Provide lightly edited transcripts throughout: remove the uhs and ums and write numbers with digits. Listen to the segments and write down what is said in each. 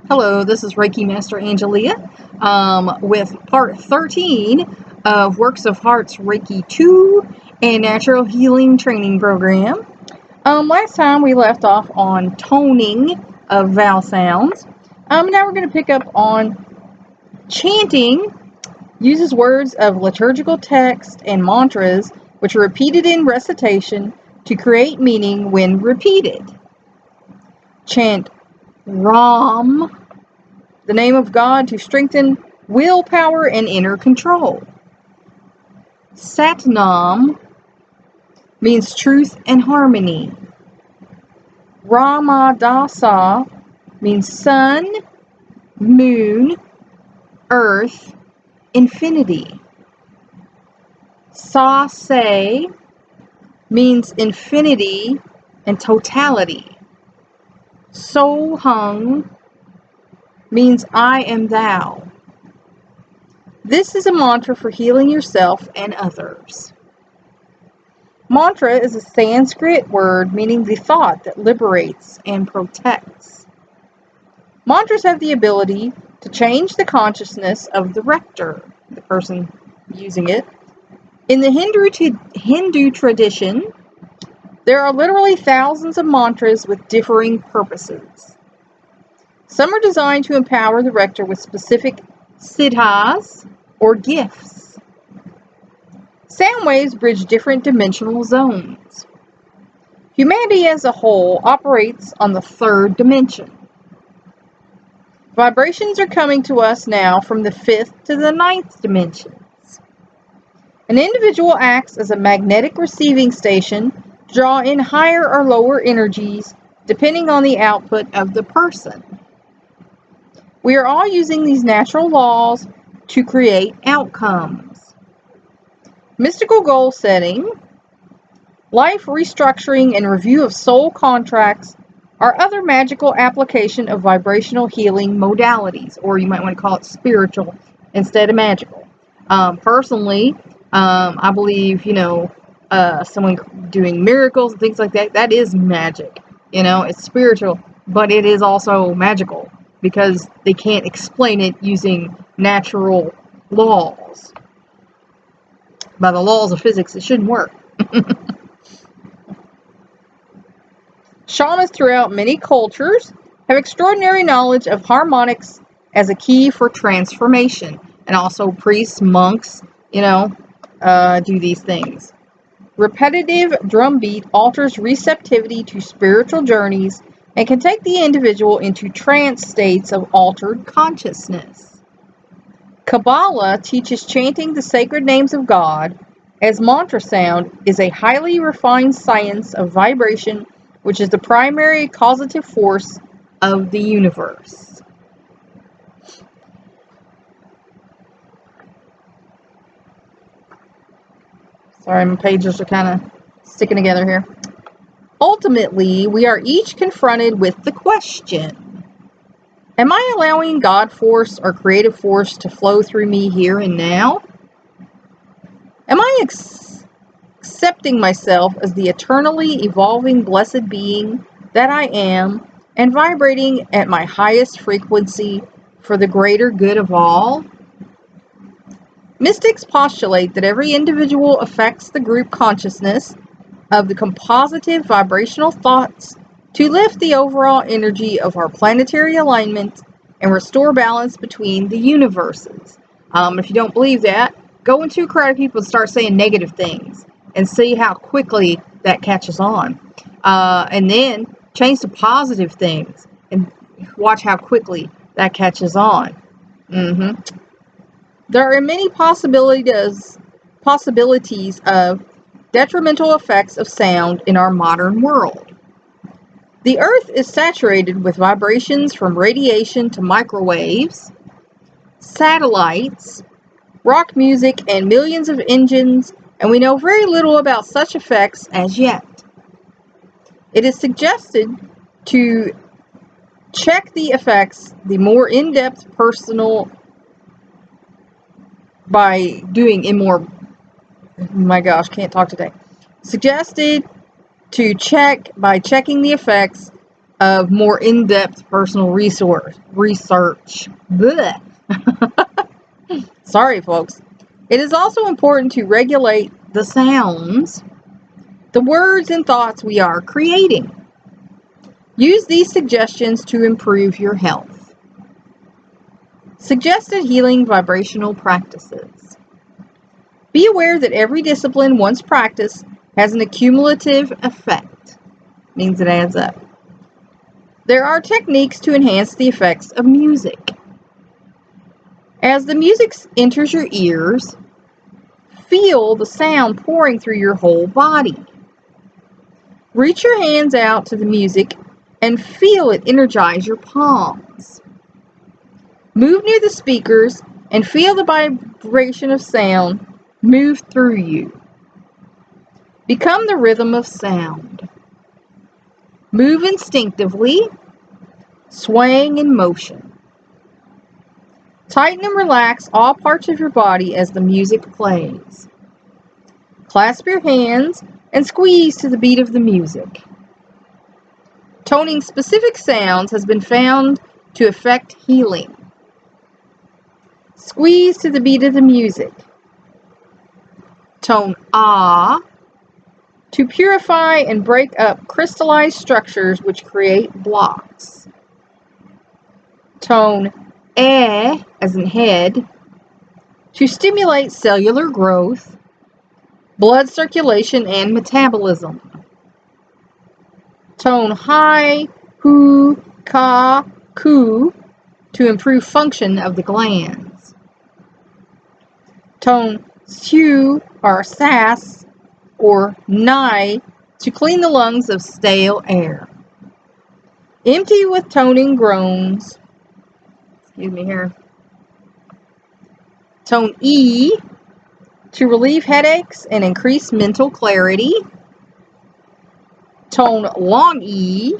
Hello, this is Reiki Master Angelia with part 13 of Works of Heart's Reiki 2 and Natural Healing Training Program. Last time we left off on toning of vowel sounds. Now we're going to pick up on chanting. Uses words of liturgical text and mantras which are repeated in recitation to create meaning when repeated. Chant Ram, the name of God, to strengthen willpower and inner control. Satnam means truth and harmony. Ramadasa means sun, moon, earth, infinity. Sa-se means infinity and totality. So-hung means I am thou. This is a mantra for healing yourself and others. Mantra is a Sanskrit word meaning the thought that liberates and protects. Mantras have the ability to change the consciousness of the rector, the person using it. In the Hindu tradition, there are literally thousands of mantras with differing purposes. Some are designed to empower the rector with specific siddhas or gifts. Sound waves bridge different dimensional zones. Humanity as a whole operates on the third dimension. Vibrations are coming to us now from the fifth to the ninth dimensions. An individual acts as a magnetic receiving station to draw in higher or lower energies depending on the output of the person. We are all using these natural laws to create outcomes. Mystical goal setting, life restructuring, and review of soul contracts are other magical application of vibrational healing modalities, or you might want to call it spiritual instead of magical. Personally, I believe, someone doing miracles and things like that, that is magic. It's spiritual, but it is also magical because they can't explain it using natural laws. By the laws of physics, it shouldn't work. Shamans throughout many cultures have extraordinary knowledge of harmonics as a key for transformation. And also priests, monks, do these things. Repetitive drumbeat alters receptivity to spiritual journeys and can take the individual into trance states of altered consciousness. Kabbalah teaches chanting the sacred names of God as mantra sound is a highly refined science of vibration, which is the primary causative force of the universe. Sorry, my pages are kind of sticking together here. Ultimately, we are each confronted with the question, am I allowing God force or creative force to flow through me here and now? Am I accepting myself as the eternally evolving blessed being that I am and vibrating at my highest frequency for the greater good of all? Mystics postulate that every individual affects the group consciousness of the compositive vibrational thoughts to lift the overall energy of our planetary alignment and restore balance between the universes. If you don't believe that, go into a crowd of people and start saying negative things and see how quickly that catches on. And then change to positive things and watch how quickly that catches on. There are many possibilities of detrimental effects of sound in our modern world. The earth is saturated with vibrations from radiation to microwaves, satellites, rock music, and millions of engines, and we know very little about such effects as yet. It is suggested to check the effects, the more in-depth personal, by doing suggested to check by checking the effects of more in-depth personal research. Blech. Sorry, folks. It is also important to regulate the sounds, the words and thoughts we are creating. Use these suggestions to improve your health. Suggested healing vibrational practices. Be aware that every discipline once practiced has an accumulative effect. Means it adds up. There are techniques to enhance the effects of music. As the music enters your ears, feel the sound pouring through your whole body. Reach your hands out to the music and feel it energize your palms. Move near the speakers and feel the vibration of sound move through you. Become the rhythm of sound. Move instinctively, swaying in motion. Tighten and relax all parts of your body as the music plays. Clasp your hands and squeeze to the beat of the music. Toning specific sounds has been found to affect healing. Squeeze to the beat of the music. Tone ah to purify and break up crystallized structures which create blocks. Tone eh, as in head, to stimulate cellular growth, blood circulation, and metabolism. Tone high, hu, ka, ku, to improve function of the glands. Tone su, or sas, or nai, to clean the lungs of stale air. Empty with toning groans. Excuse me here. Tone E, to relieve headaches and increase mental clarity. Tone long E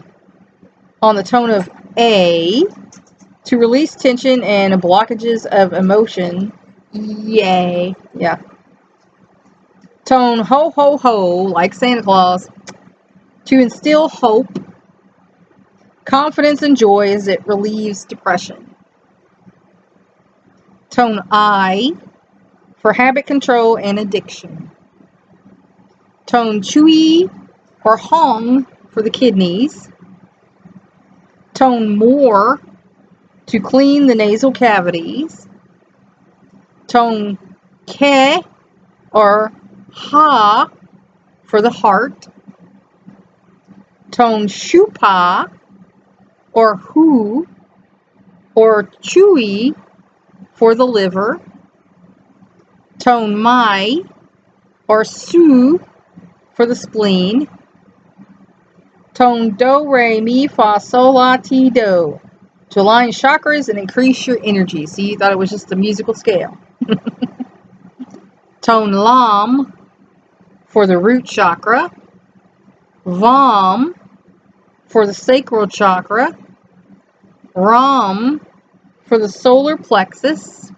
on the tone of A to release tension and blockages of emotion. Yay. Yeah. Tone ho ho ho, like Santa Claus, to instill hope, confidence, and joy as it relieves depression. Tone I for habit control and addiction. Tone chui or hong for the kidneys. Tone more to clean the nasal cavities. Tone ke or ha for the heart. Tone shupa or hu or chui for the liver. Tone mai or su for the spleen. Tone do, re, mi, fa, sol, la, ti, do to align chakras and increase your energy. See, you thought it was just a musical scale. Tone lam for the root chakra. Vam for the sacral chakra. Ram for the solar plexus.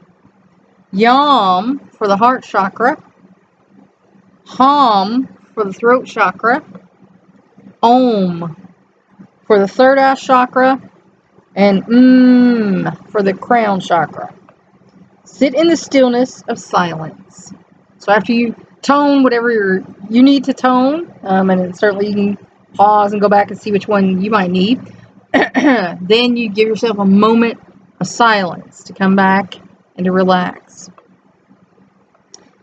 Yam for the heart chakra. Ham for the throat chakra. Om for the third eye chakra. And for the crown chakra. Sit in the stillness of silence. So after you tone whatever you need to tone, and certainly you can pause and go back and see which one you might need, then you give yourself a moment of silence to come back and to relax.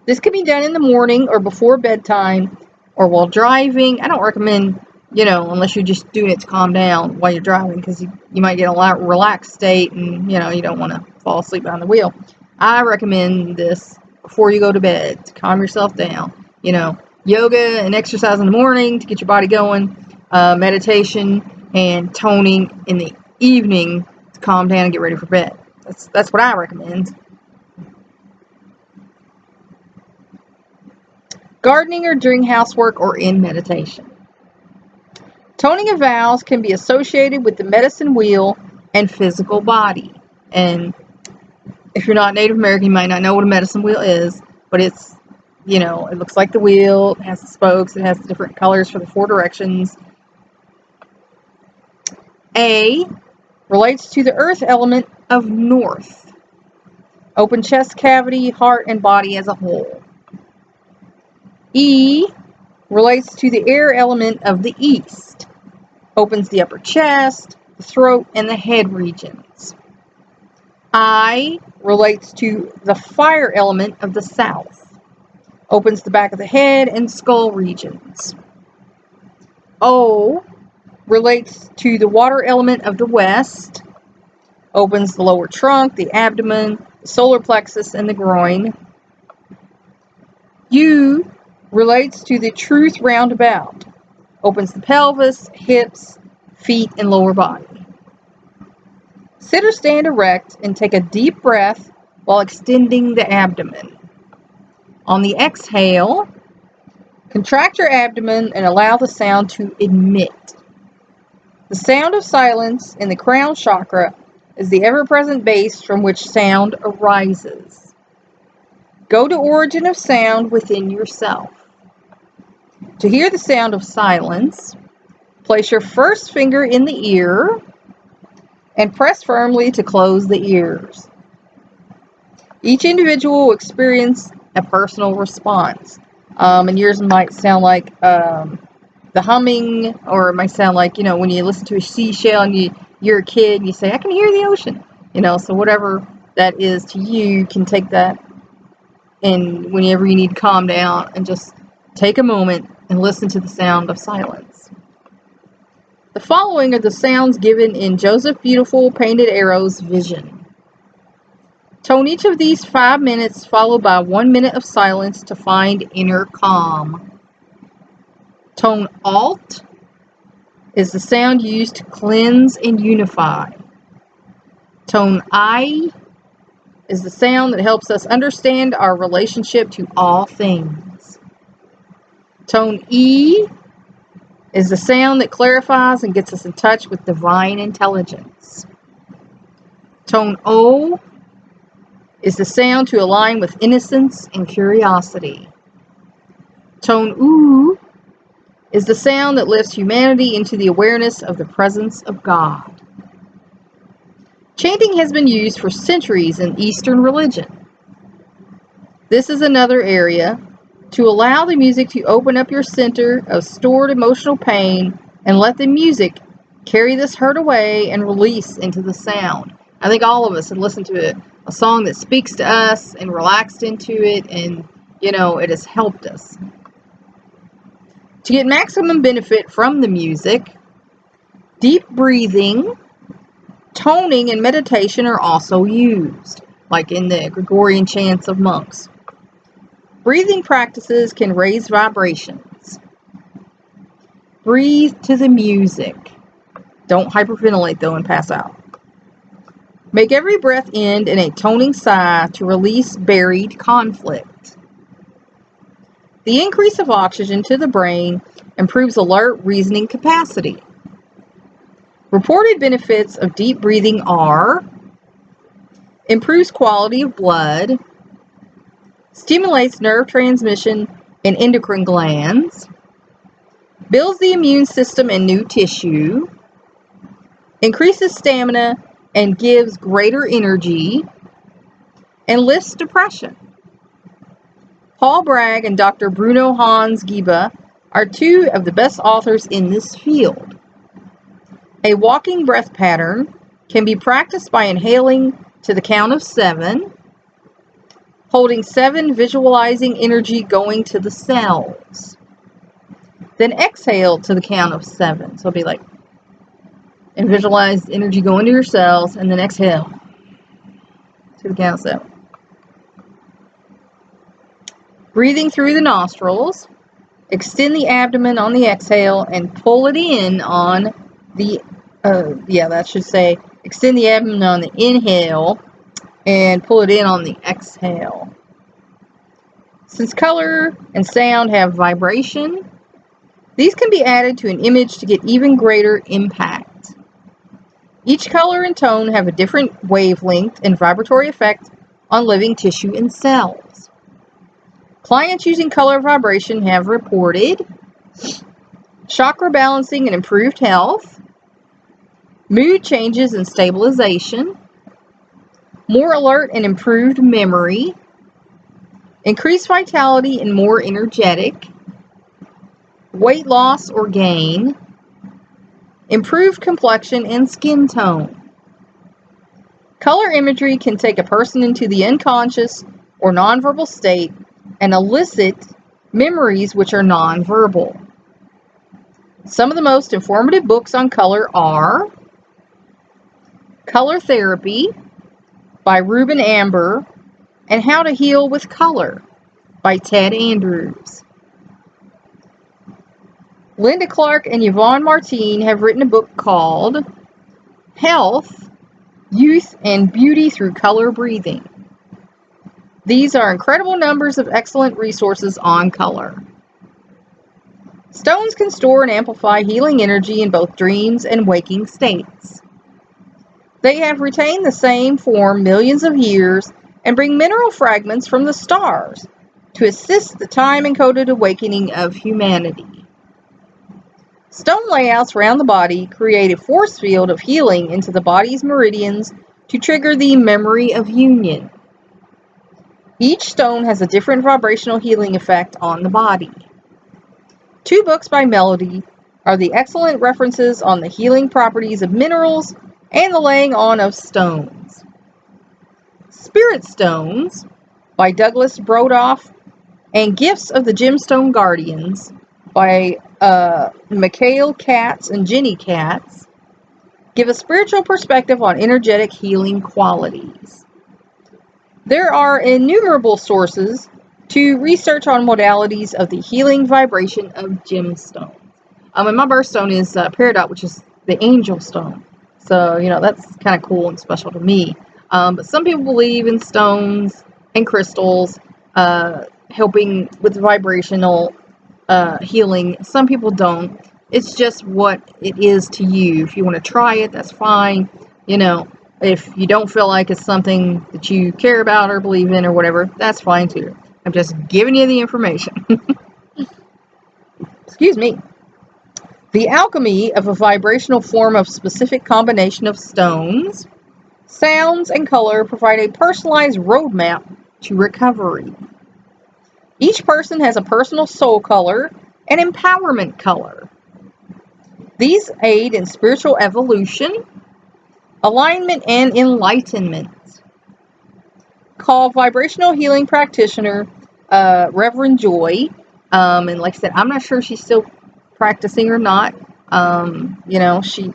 This can be done in the morning or before bedtime or while driving. I don't recommend, unless you're just doing it to calm down while you're driving, because you might get a relaxed state and, you don't want to fall asleep behind the wheel. I recommend this before you go to bed to calm yourself down. Yoga and exercise in the morning to get your body going, meditation and toning in the evening to calm down and get ready for bed. That's what I recommend. Gardening or doing housework or in meditation. Toning of vowels can be associated with the medicine wheel and physical body. And if you're not Native American, you might not know what a medicine wheel is, but it's, it looks like the wheel, it has the spokes, it has the different colors for the 4 directions. A relates to the earth element of north. Open chest cavity, heart, and body as a whole. E relates to the air element of the east. Opens the upper chest, the throat, and the head regions. I relates to the fire element of the south. Opens the back of the head and skull regions. O relates to the water element of the west. Opens the lower trunk, the abdomen, the solar plexus, and the groin. U relates to the truth roundabout. Opens the pelvis, hips, feet, and lower body. Sit or stand erect and take a deep breath while extending the abdomen. On the exhale, contract your abdomen and allow the sound to emit. The sound of silence in the crown chakra is the ever-present base from which sound arises. Go to origin of sound within yourself. To hear the sound of silence, place your first finger in the ear and press firmly to close the ears. Each individual will experience a personal response. And yours might sound like the humming, or it might sound like, when you listen to a seashell and you're a kid and you say, I can hear the ocean. So whatever that is to you, you can take that, and whenever you need to calm down, and just take a moment and listen to the sound of silence. The following are the sounds given in Joseph Beautiful Painted Arrow's vision. Tone each of these 5 minutes, followed by 1 minute of silence to find inner calm. Tone Alt is the sound used to cleanse and unify. Tone I is the sound that helps us understand our relationship to all things. Tone E is the sound that clarifies and gets us in touch with divine intelligence. Tone O is the sound to align with innocence and curiosity. Tone U is the sound that lifts humanity into the awareness of the presence of God. Chanting has been used for centuries in Eastern religion. This is another area to allow the music to open up your center of stored emotional pain and let the music carry this hurt away and release into the sound. I think all of us have listened to a song that speaks to us and relaxed into it, and it has helped us. To get maximum benefit from the music, deep breathing, toning, and meditation are also used, like in the Gregorian chants of monks. Breathing practices can raise vibrations. Breathe to the music. Don't hyperventilate though and pass out. Make every breath end in a toning sigh to release buried conflict. The increase of oxygen to the brain improves alert reasoning capacity. Reported benefits of deep breathing are: improves quality of blood, stimulates nerve transmission in endocrine glands, builds the immune system and new tissue, increases stamina and gives greater energy, and lifts depression. Paul Bragg and Dr. Bruno Hans Giba are two of the best authors in this field. A walking breath pattern can be practiced by inhaling to the count of 7, holding 7, visualizing energy going to the cells. Then exhale to the count of 7. So it'll be like, and visualize energy going to your cells, and then exhale to the count of 7. Breathing through the nostrils, extend the abdomen on the exhale and pull it in on the, extend the abdomen on the inhale and pull it in on the exhale. Since color and sound have vibration, these can be added to an image to get even greater impact. Each color and tone have a different wavelength and vibratory effect on living tissue and cells. Clients using color vibration have reported chakra balancing and improved health, mood changes and stabilization, more alert and improved memory, increased vitality and more energetic, weight loss or gain, improved complexion and skin tone. Color imagery can take a person into the unconscious or nonverbal state and elicit memories which are nonverbal. Some of the most informative books on color are Color Therapy by Ruben Amber and How to Heal with Color by Ted Andrews. Linda Clark and Yvonne Martine have written a book called Health, Youth, and Beauty Through Color Breathing. These are incredible numbers of excellent resources on color. Stones can store and amplify healing energy in both dreams and waking states. They have retained the same form millions of years and bring mineral fragments from the stars to assist the time-encoded awakening of humanity. Stone layouts around the body create a force field of healing into the body's meridians to trigger the memory of union. Each stone has a different vibrational healing effect on the body. 2 books by Melody are the excellent references on the healing properties of minerals and the laying on of stones. Spirit Stones by Douglas Brodoff and Gifts of the Gemstone Guardians by Mikhail Katz and Jenny Katz give a spiritual perspective on energetic healing qualities. There are innumerable sources to research on modalities of the healing vibration of gemstones. And my birthstone is peridot, which is the angel stone. So, that's kind of cool and special to me. But some people believe in stones and crystals helping with vibrational healing. Some people don't. It's just what it is to you. If you want to try it, that's fine. If you don't feel like it's something that you care about or believe in or whatever, that's fine too. I'm just giving you the information. Excuse me. The alchemy of a vibrational form of specific combination of stones, sounds, and color provide a personalized roadmap to recovery. Each person has a personal soul color and empowerment color. These aid in spiritual evolution, alignment, and enlightenment. Call vibrational healing practitioner Reverend Joy. And like I said, I'm not sure she's still practicing or not.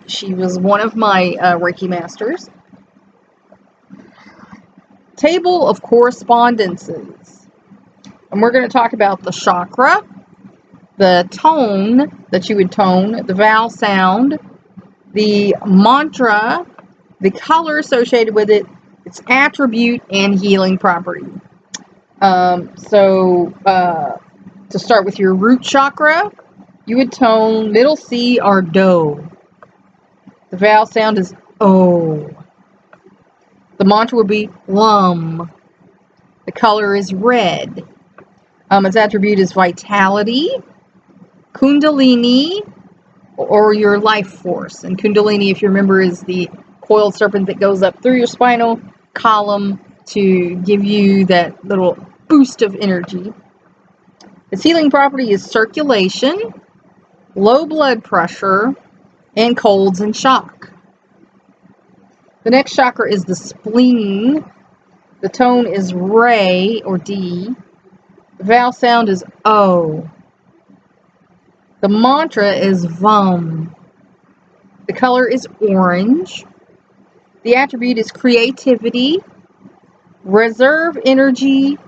She was one of my Reiki masters. Table of correspondences. And we're going to talk about the chakra, the tone that you would tone, the vowel sound, the mantra, the color associated with it, its attribute, and healing property. To start with your root chakra, you would tone middle C or Do. The vowel sound is O. The mantra would be Lum. The color is red. Its attribute is vitality, Kundalini, or your life force. And Kundalini, if you remember, is the coiled serpent that goes up through your spinal column to give you that little boost of energy. Its healing property is circulation, low blood pressure, and colds and shock. The next chakra is the spleen. The tone is Re or D. The vowel sound is O. The mantra is Vum. The color is orange. The attribute is creativity, reserve energy,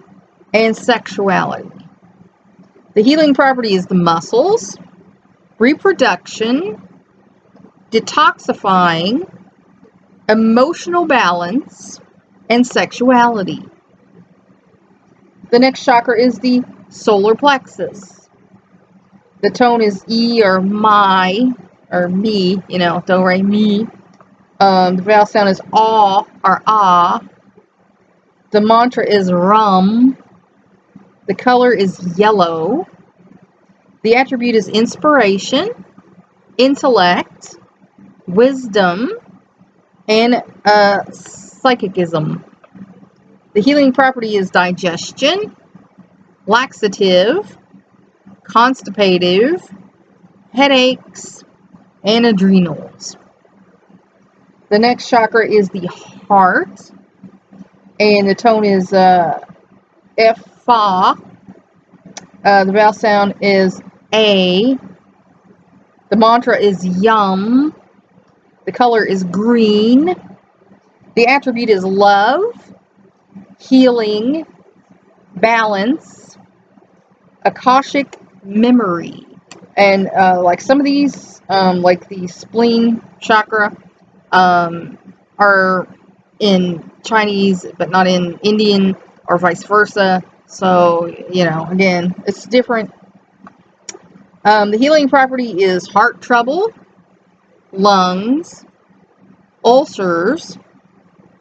and sexuality. The healing property is the muscles, reproduction, detoxifying, emotional balance, and sexuality. The next chakra is the solar plexus. The tone is E or Mi, or Mi, Do, Re, Mi. The vowel sound is Aw or Ah. The mantra is Rum. The color is yellow. The attribute is inspiration, intellect, wisdom, and psychicism. The healing property is digestion, laxative, constipative, headaches, and adrenals. The next chakra is the heart, and the tone is F, Fa. The vowel sound is A. The mantra is Yum. The color is green. The attribute is love, healing, balance, Akashic memory. And like some of these, like the spleen chakra, are in Chinese, but not in Indian, or vice versa. So, you know, again, it's different. The healing property is heart trouble, lungs, ulcers,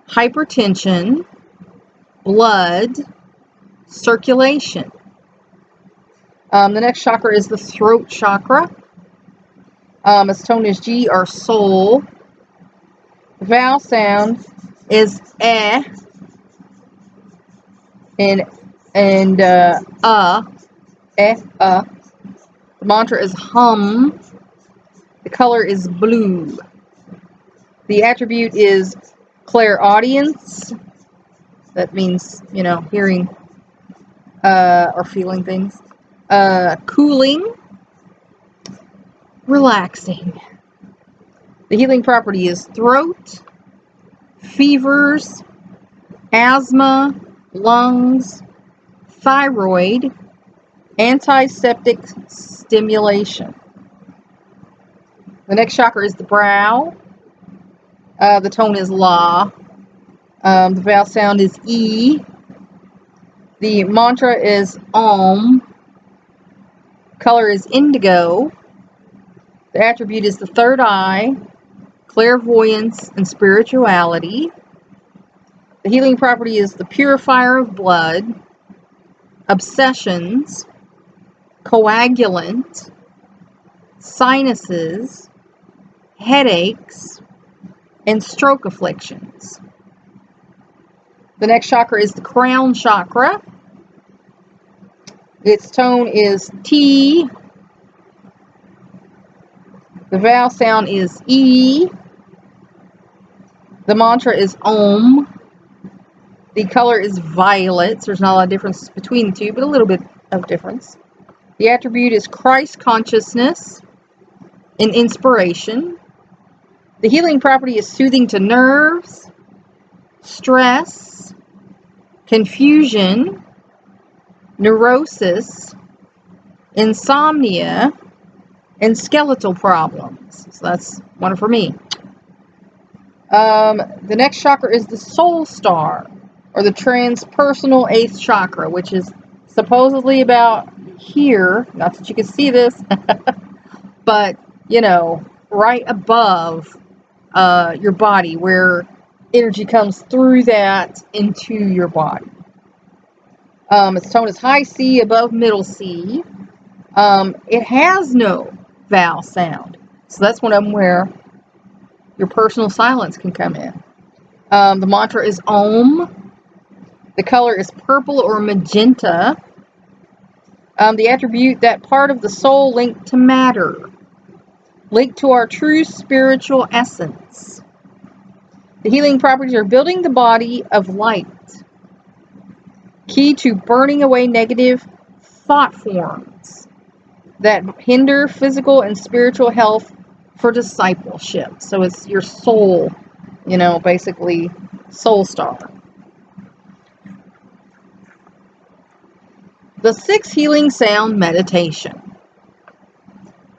hypertension, blood, circulation. The next chakra is the throat chakra. Its tone is G, or soul. The vowel sound is eh and eh, The mantra is hum. The color is blue. The attribute is clairaudience. That means, you know, hearing or feeling things. Cooling, relaxing. The healing property is throat, fevers, asthma, lungs, thyroid, antiseptic stimulation. The next chakra is the brow. The tone is La. The vowel sound is E. The mantra is Om. Color is indigo. The attribute is the third eye, clairvoyance, and spirituality. The healing property is the purifier of blood, obsessions, coagulant, sinuses, headaches, and stroke afflictions. The next chakra is the crown chakra. Its tone is T. The vowel sound is E. The mantra is Om. The color is violet. So there's not a lot of difference between the two, but a little bit of difference. The attribute is Christ consciousness and inspiration. The healing property is soothing to nerves, stress, confusion, neurosis, insomnia, and skeletal problems. So that's one for me. The next chakra is the soul star, or the transpersonal 8th chakra, which is supposedly about here. Not that you can see this, but, you know, right above your body, where energy comes through that into your body. Its tone is high C above middle C. It has no vowel sound. So that's one of them where your personal silence can come in. The mantra is Om. The color is purple or magenta. The attribute, that part of the soul linked to matter, linked to our true spiritual essence. The healing properties are building the body of light, key to burning away negative thought forms that hinder physical and spiritual health for discipleship. So it's your soul, you know, basically soul star. The 6 healing sound meditation.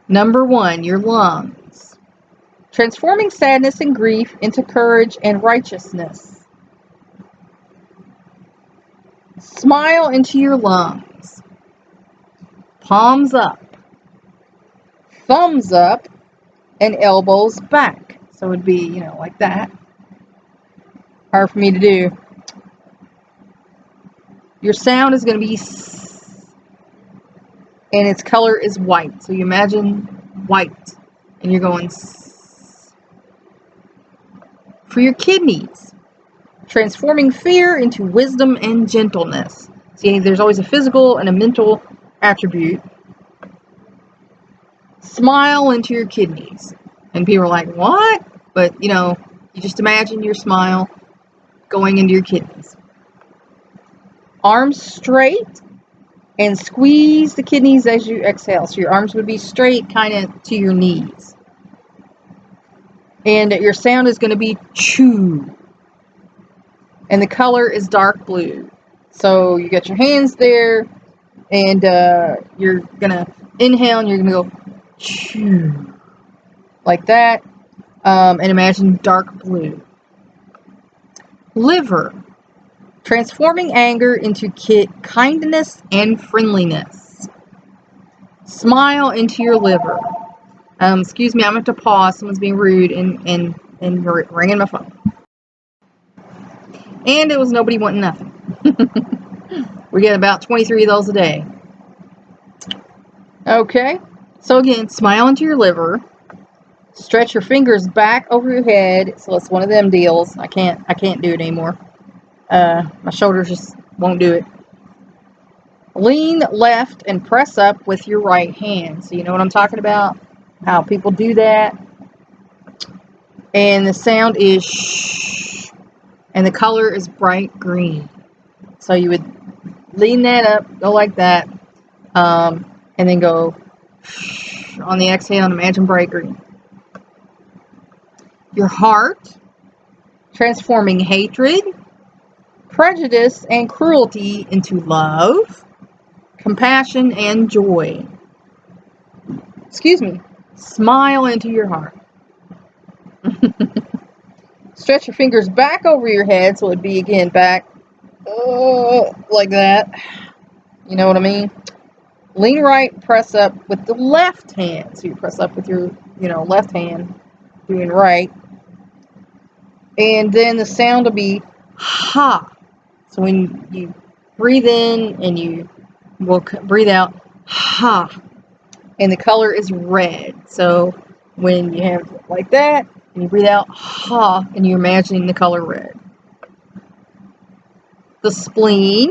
Number 1, your lungs. Transforming sadness and grief into courage and righteousness. Smile into your lungs. Palms up, thumbs up, and elbows back. So it would be, you know, like that. Hard for me to do. Your sound is going to be S, and its color is white. So you imagine white, and you're going S. For your kidneys, transforming fear into wisdom and gentleness. See, there's always a physical and a mental attribute. Smile into your kidneys. And people are like, what? But, you just imagine your smile going into your kidneys. Arms straight and squeeze the kidneys as you exhale. So your arms would be straight kind of to your knees. And your sound is going to be chew. And the color is dark blue. So you got your hands there, and you're going to inhale, and you're going to go chew. Like that. And imagine dark blue. Liver. Transforming anger into kindness and friendliness. Smile into your liver. Excuse me, I'm going to have to pause. Someone's being rude and ringing my phone. And it was nobody wanting nothing. We get about 23 of those a day. Okay. So again, smile into your liver. Stretch your fingers back over your head. So it's one of them deals. I can't do it anymore. My shoulders just won't do it. Lean left and press up with your right hand. So you know what I'm talking about? How people do that. And the sound is shh. And the color is bright green. So you would lean that up, go like that. And then go shh on the exhale and imagine bright green. Your heart. Transforming hatred, prejudice, and cruelty into love, compassion, and joy. Excuse me. Smile into your heart. Stretch your fingers back over your head, so it'd be, again, back like that. You know what I mean? Lean right, press up with the left hand. So you press up with your, left hand, doing right. And then the sound will be ha. So when you breathe in and you will breathe out, ha. And the color is red. So when you have like that, and you breathe out, ha, and you're imagining the color red. The spleen,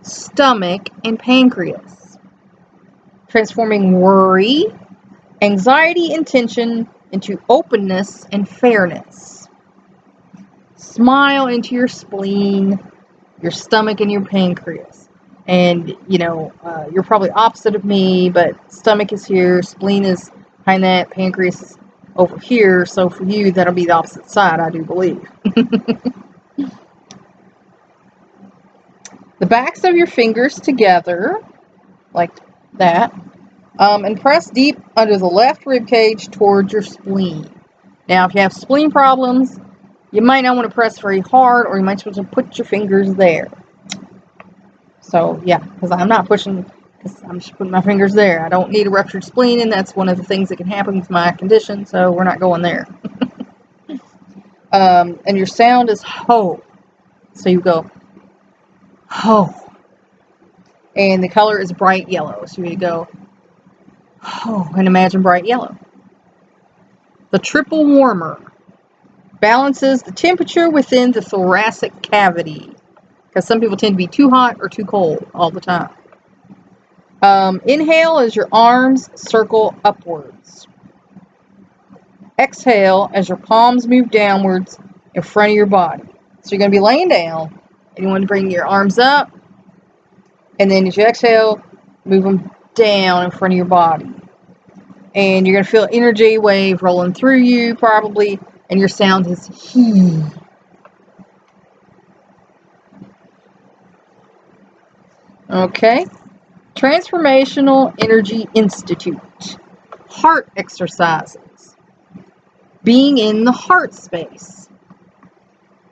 stomach, and pancreas. Transforming worry, anxiety, and tension into openness and fairness. Smile into your spleen, your stomach, and your pancreas. And, you're probably opposite of me, but stomach is here, spleen is behind that, pancreas is over here. So for you, that'll be the opposite side, I do believe. The backs of your fingers together, like that, and press deep under the left rib cage towards your spleen. Now, if you have spleen problems, you might not want to press very hard, or you might want to put your fingers there. So, yeah, because I'm not pushing, because I'm just putting my fingers there. I don't need a ruptured spleen, and that's one of the things that can happen with my condition, so we're not going there. And your sound is ho. So you go ho. And the color is bright yellow. So you go ho and imagine bright yellow. The triple warmer balances the temperature within the thoracic cavity. Because some people tend to be too hot or too cold all the time. Inhale as your arms circle upwards. Exhale as your palms move downwards in front of your body. So you're going to be laying down, and you want to bring your arms up, and then as you exhale, move them down in front of your body. And you're going to feel an energy wave rolling through you, probably, and your sound is he. Okay. Transformational Energy Institute. Heart exercises. Being in the heart space.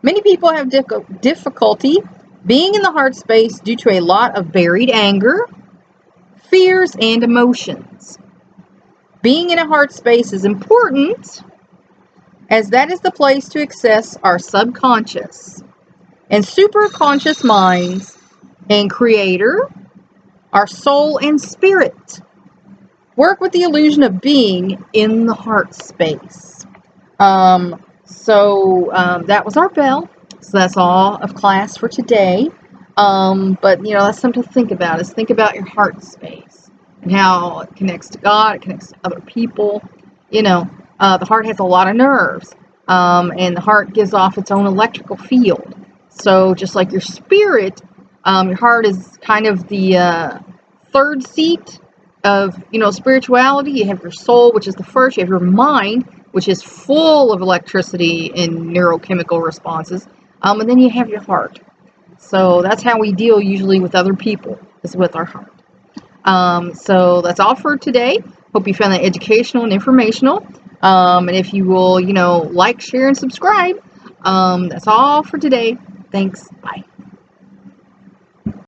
Many people have difficulty being in the heart space due to a lot of buried anger, fears, and emotions. Being in a heart space is important, as that is the place to access our subconscious and superconscious minds and creator, our soul and spirit. Work with the illusion of being in the heart space. So that was our bell. So that's all of class for today. But that's something to think about. Is think about your heart space and how it connects to God, it connects to other people. The heart has a lot of nerves, and the heart gives off its own electrical field. So just like your spirit, your heart is kind of the third seat of spirituality. You have your soul, which is the first. You have your mind, which is full of electricity and neurochemical responses, and then you have your heart. So that's how we deal usually with other people, is with our heart. So that's all for today. Hope you found that educational and informational. And if you will, like, share, and subscribe. That's all for today. Thanks. Bye.